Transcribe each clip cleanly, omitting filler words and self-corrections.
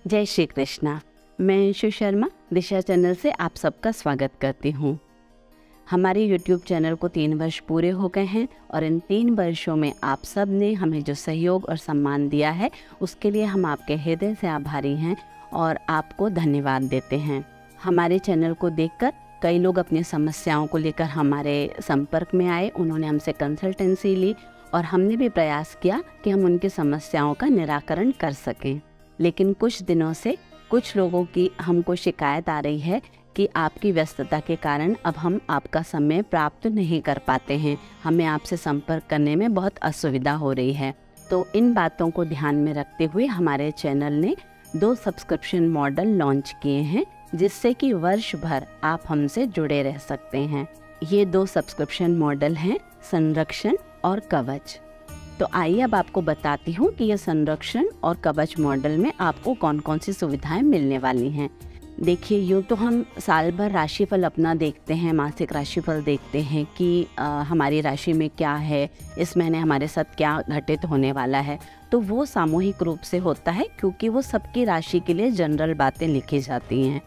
जय श्री कृष्णा। मैं अंशु शर्मा दिशा चैनल से आप सबका स्वागत करती हूँ। हमारे YouTube चैनल को 3 वर्ष पूरे हो गए हैं और इन 3 वर्षों में आप सब ने हमें जो सहयोग और सम्मान दिया है उसके लिए हम आपके हृदय से आभारी हैं और आपको धन्यवाद देते हैं। हमारे चैनल को देखकर कई लोग अपनी समस्याओं को लेकर हमारे संपर्क में आए, उन्होंने हमसे कंसल्टेंसी ली और हमने भी प्रयास किया कि हम उनकी समस्याओं का निराकरण कर सकें। लेकिन कुछ दिनों से कुछ लोगों की हमको शिकायत आ रही है कि आपकी व्यस्तता के कारण अब हम आपका समय प्राप्त नहीं कर पाते हैं, हमें आपसे संपर्क करने में बहुत असुविधा हो रही है। तो इन बातों को ध्यान में रखते हुए हमारे चैनल ने 2 सब्सक्रिप्शन मॉडल लॉन्च किए हैं जिससे कि वर्ष भर आप हमसे जुड़े रह सकते हैं। ये 2 सब्सक्रिप्शन मॉडल हैं, संरक्षण और कवच। तो आइए अब आपको बताती हूँ कि ये संरक्षण और कवच मॉडल में आपको कौन कौन सी सुविधाएं मिलने वाली हैं। देखिए, यूँ तो हम साल भर राशिफल अपना देखते हैं, मासिक राशिफल देखते हैं कि हमारी राशि में क्या है, इस महीने हमारे साथ क्या घटित होने वाला है। तो वो सामूहिक रूप से होता है क्योंकि वो सबकी राशि के लिए जनरल बातें लिखी जाती हैं।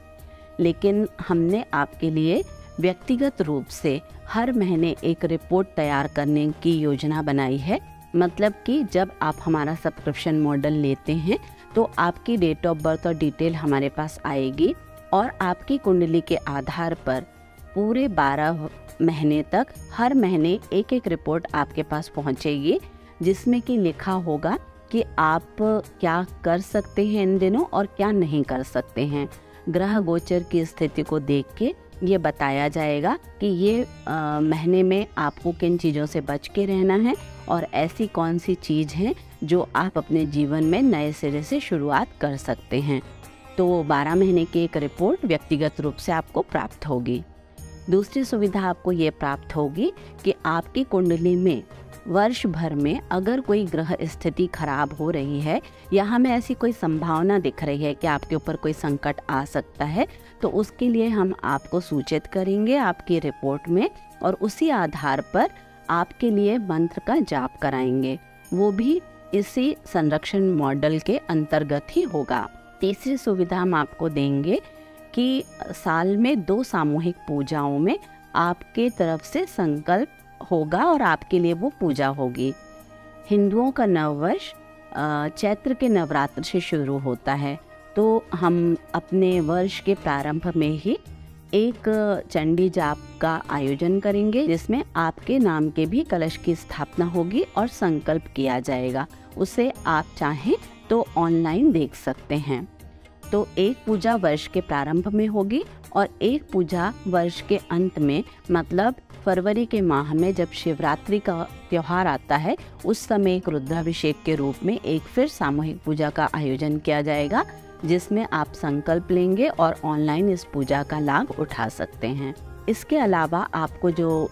लेकिन हमने आपके लिए व्यक्तिगत रूप से हर महीने एक रिपोर्ट तैयार करने की योजना बनाई है। मतलब कि जब आप हमारा सब्सक्रिप्शन मॉडल लेते हैं तो आपकी डेट ऑफ बर्थ और डिटेल हमारे पास आएगी और आपकी कुंडली के आधार पर पूरे 12 महीने तक हर महीने एक रिपोर्ट आपके पास पहुंचेगी जिसमें कि लिखा होगा कि आप क्या कर सकते हैं इन दिनों और क्या नहीं कर सकते हैं। ग्रह गोचर की स्थिति को देख के ये बताया जाएगा कि ये महीने में आपको किन चीज़ों से बच के रहना है और ऐसी कौन सी चीज़ है जो आप अपने जीवन में नए सिरे से शुरुआत कर सकते हैं। तो 12 महीने की एक रिपोर्ट व्यक्तिगत रूप से आपको प्राप्त होगी। दूसरी सुविधा आपको ये प्राप्त होगी कि आपकी कुंडली में वर्ष भर में अगर कोई ग्रह स्थिति खराब हो रही है या हमें ऐसी कोई संभावना दिख रही है कि आपके ऊपर कोई संकट आ सकता है, तो उसके लिए हम आपको सूचित करेंगे आपकी रिपोर्ट में और उसी आधार पर आपके लिए मंत्र का जाप कराएंगे। वो भी इसी संरक्षण मॉडल के अंतर्गत ही होगा। तीसरी सुविधा हम आपको देंगे कि साल में 2 सामूहिक पूजाओं में आपके तरफ से संकल्प होगा और आपके लिए वो पूजा होगी। हिंदुओं का नववर्ष चैत्र के नवरात्र से शुरू होता है, तो हम अपने वर्ष के प्रारंभ में ही एक चंडी जाप का आयोजन करेंगे जिसमें आपके नाम के भी कलश की स्थापना होगी और संकल्प किया जाएगा। उसे आप चाहें तो ऑनलाइन देख सकते हैं। तो एक पूजा वर्ष के प्रारंभ में होगी और एक पूजा वर्ष के अंत में, मतलब फरवरी के माह में जब शिवरात्रि का त्योहार आता है उस समय एक रुद्राभिषेक के रूप में एक फिर सामूहिक पूजा का आयोजन किया जाएगा जिसमें आप संकल्प लेंगे और ऑनलाइन इस पूजा का लाभ उठा सकते हैं। इसके अलावा आपको जो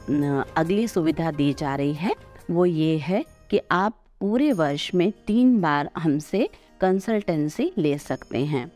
अगली सुविधा दी जा रही है वो ये है कि आप पूरे वर्ष में 3 बार हमसे कंसल्टेंसी ले सकते हैं।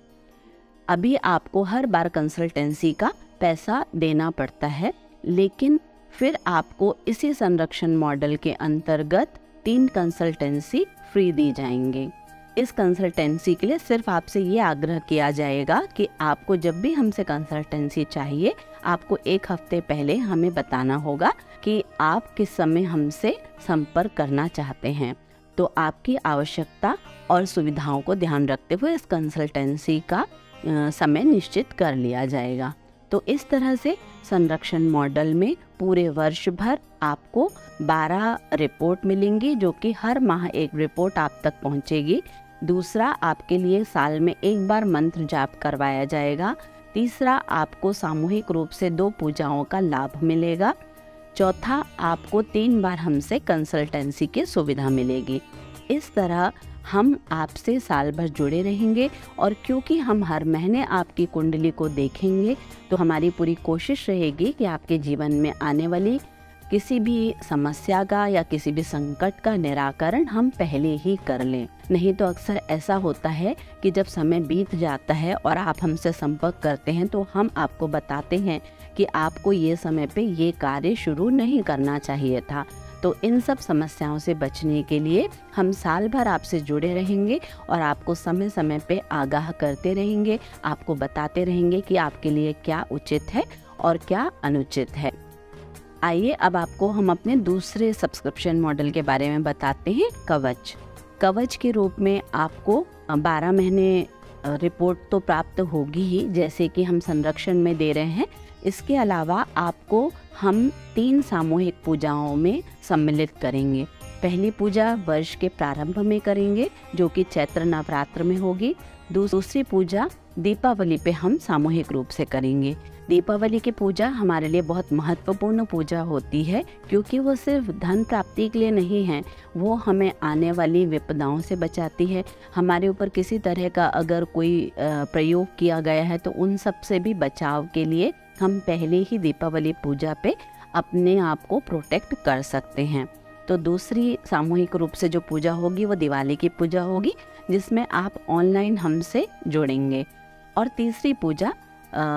अभी आपको हर बार कंसल्टेंसी का पैसा देना पड़ता है, लेकिन फिर आपको इसी संरक्षण मॉडल के अंतर्गत 3 कंसल्टेंसी फ्री दी जाएंगे। इस कंसल्टेंसी के लिए सिर्फ आपसे ये आग्रह किया जाएगा कि आपको जब भी हमसे कंसल्टेंसी चाहिए आपको 1 हफ्ते पहले हमें बताना होगा कि आप किस समय हमसे संपर्क करना चाहते हैं। तो आपकी आवश्यकता और सुविधाओं को ध्यान रखते हुए इस कंसल्टेंसी का समय निश्चित कर लिया जाएगा। तो इस तरह से संरक्षण मॉडल में पूरे वर्ष भर आपको 12 रिपोर्ट मिलेंगी जो कि हर माह एक रिपोर्ट आप तक पहुंचेगी। दूसरा, आपके लिए साल में 1 बार मंत्र जाप करवाया जाएगा। तीसरा, आपको सामूहिक रूप से 2 पूजाओं का लाभ मिलेगा। चौथा, आपको 3 बार हमसे कंसल्टेंसी की सुविधा मिलेगी। इस तरह हम आपसे साल भर जुड़े रहेंगे और क्योंकि हम हर महीने आपकी कुंडली को देखेंगे तो हमारी पूरी कोशिश रहेगी कि आपके जीवन में आने वाली किसी भी समस्या का या किसी भी संकट का निराकरण हम पहले ही कर लें। नहीं तो अक्सर ऐसा होता है कि जब समय बीत जाता है और आप हमसे संपर्क करते हैं तो हम आपको बताते हैं कि आपको ये समय पे ये कार्य शुरू नहीं करना चाहिए था। तो इन सब समस्याओं से बचने के लिए हम साल भर आपसे जुड़े रहेंगे और आपको समय समय पे आगाह करते रहेंगे, आपको बताते रहेंगे कि आपके लिए क्या उचित है और क्या अनुचित है। आइए अब आपको हम अपने दूसरे सब्सक्रिप्शन मॉडल के बारे में बताते हैं, कवच। कवच के रूप में आपको 12 महीने रिपोर्ट तो प्राप्त होगी ही, जैसे कि हम संरक्षण में दे रहे हैं। इसके अलावा आपको हम 3 सामूहिक पूजाओं में सम्मिलित करेंगे। पहली पूजा वर्ष के प्रारंभ में करेंगे जो कि चैत्र नवरात्र में होगी। दूसरी पूजा दीपावली पे हम सामूहिक रूप से करेंगे। दीपावली की पूजा हमारे लिए बहुत महत्वपूर्ण पूजा होती है, क्योंकि वो सिर्फ धन प्राप्ति के लिए नहीं है, वो हमें आने वाली विपदाओं से बचाती है। हमारे ऊपर किसी तरह का अगर कोई प्रयोग किया गया है तो उन सब से भी बचाव के लिए हम पहले ही दीपावली पूजा पे अपने आप को प्रोटेक्ट कर सकते हैं। तो दूसरी सामूहिक रूप से जो पूजा होगी वो दिवाली की पूजा होगी, जिसमें आप ऑनलाइन हमसे जुड़ेंगे। और तीसरी पूजा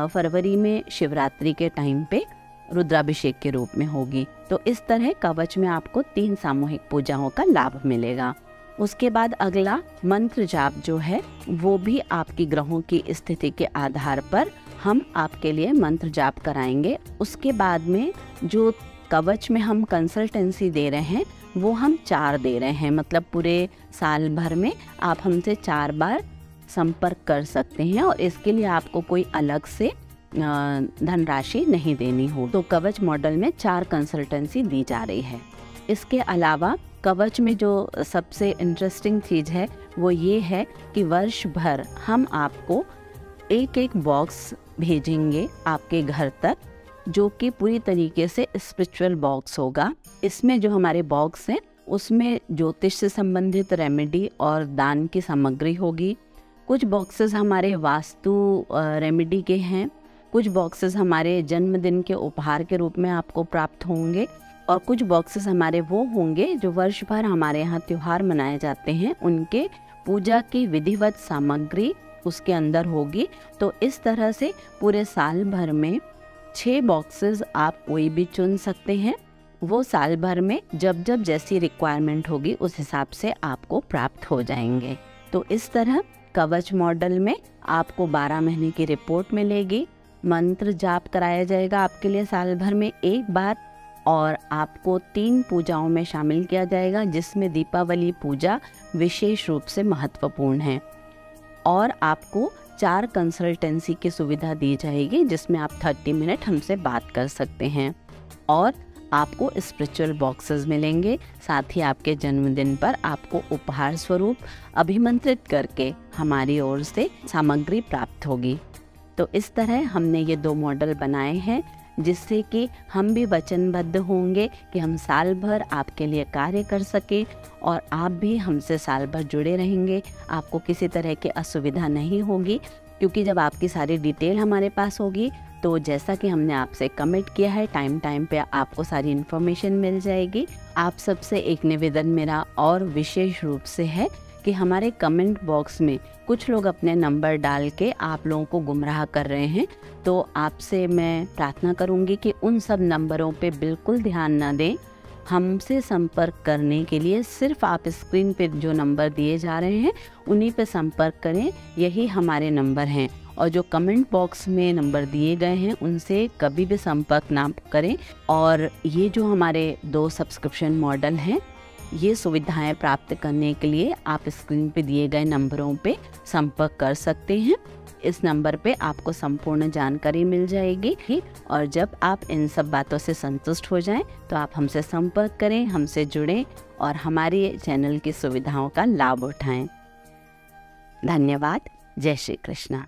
फरवरी में शिवरात्रि के टाइम पे रुद्राभिषेक के रूप में होगी। तो इस तरह कवच में आपको 3 सामूहिक पूजाओं का लाभ मिलेगा। उसके बाद अगला मंत्र जाप जो है वो भी आपकी ग्रहों की स्थिति के आधार पर हम आपके लिए मंत्र जाप कराएंगे। उसके बाद में जो कवच में हम कंसल्टेंसी दे रहे हैं वो हम 4 दे रहे हैं, मतलब पूरे साल भर में आप हमसे 4 बार संपर्क कर सकते हैं और इसके लिए आपको कोई अलग से धनराशि नहीं देनी हो। तो कवच मॉडल में 4 कंसल्टेंसी दी जा रही है। इसके अलावा कवच में जो सबसे इंटरेस्टिंग चीज़ है वो ये है कि वर्ष भर हम आपको एक बॉक्स भेजेंगे आपके घर तक, जो कि पूरी तरीके से स्पिरिचुअल बॉक्स होगा। इसमें जो हमारे बॉक्स हैं उसमें ज्योतिष से संबंधित रेमेडी और दान की सामग्री होगी। कुछ बॉक्सेस हमारे वास्तु रेमेडी के हैं, कुछ बॉक्सेस हमारे जन्मदिन के उपहार के रूप में आपको प्राप्त होंगे और कुछ बॉक्सेस हमारे वो होंगे जो वर्ष भर हमारे यहाँ त्योहार मनाए जाते हैं, उनके पूजा की विधिवत सामग्री उसके अंदर होगी। तो इस तरह से पूरे साल भर में 6 बॉक्सेस आप कोई भी चुन सकते हैं। वो साल भर में जब जब जैसी रिक्वायरमेंट होगी उस हिसाब से आपको प्राप्त हो जाएंगे। तो इस तरह कवच मॉडल में आपको 12 महीने की रिपोर्ट मिलेगी, मंत्र जाप कराया जाएगा आपके लिए साल भर में 1 बार और आपको 3 पूजाओं में शामिल किया जाएगा, जिसमें दीपावली पूजा विशेष रूप से महत्वपूर्ण है। और आपको 4 कंसल्टेंसी की सुविधा दी जाएगी, जिसमें आप 30 मिनट हमसे बात कर सकते हैं और आपको स्पिरिचुअल बॉक्सेस मिलेंगे। साथ ही आपके जन्मदिन पर आपको उपहार स्वरूप अभिमंत्रित करके हमारी ओर से सामग्री प्राप्त होगी। तो इस तरह हमने ये 2 मॉडल बनाए हैं, जिससे कि हम भी वचनबद्ध होंगे कि हम साल भर आपके लिए कार्य कर सकें और आप भी हमसे साल भर जुड़े रहेंगे। आपको किसी तरह की असुविधा नहीं होगी, क्योंकि जब आपकी सारी डिटेल हमारे पास होगी तो जैसा कि हमने आपसे कमिट किया है, टाइम पे आपको सारी इन्फॉर्मेशन मिल जाएगी। आप सबसे एक निवेदन मेरा और विशेष रूप से है कि हमारे कमेंट बॉक्स में कुछ लोग अपने नंबर डाल के आप लोगों को गुमराह कर रहे हैं, तो आपसे मैं प्रार्थना करूंगी कि उन सब नंबरों पे बिल्कुल ध्यान ना दें। हमसे संपर्क करने के लिए सिर्फ आप स्क्रीन पे जो नंबर दिए जा रहे हैं उन्हीं पे संपर्क करें, यही हमारे नंबर हैं। और जो कमेंट बॉक्स में नंबर दिए गए हैं उनसे कभी भी संपर्क ना करें। और ये जो हमारे 2 सब्सक्रिप्शन मॉडल हैं, ये सुविधाएं प्राप्त करने के लिए आप स्क्रीन पे दिए गए नंबरों पे संपर्क कर सकते हैं। इस नंबर पे आपको संपूर्ण जानकारी मिल जाएगी और जब आप इन सब बातों से संतुष्ट हो जाएं तो आप हमसे संपर्क करें, हमसे जुड़ें और हमारे चैनल की सुविधाओं का लाभ उठाएं। धन्यवाद। जय श्री कृष्णा।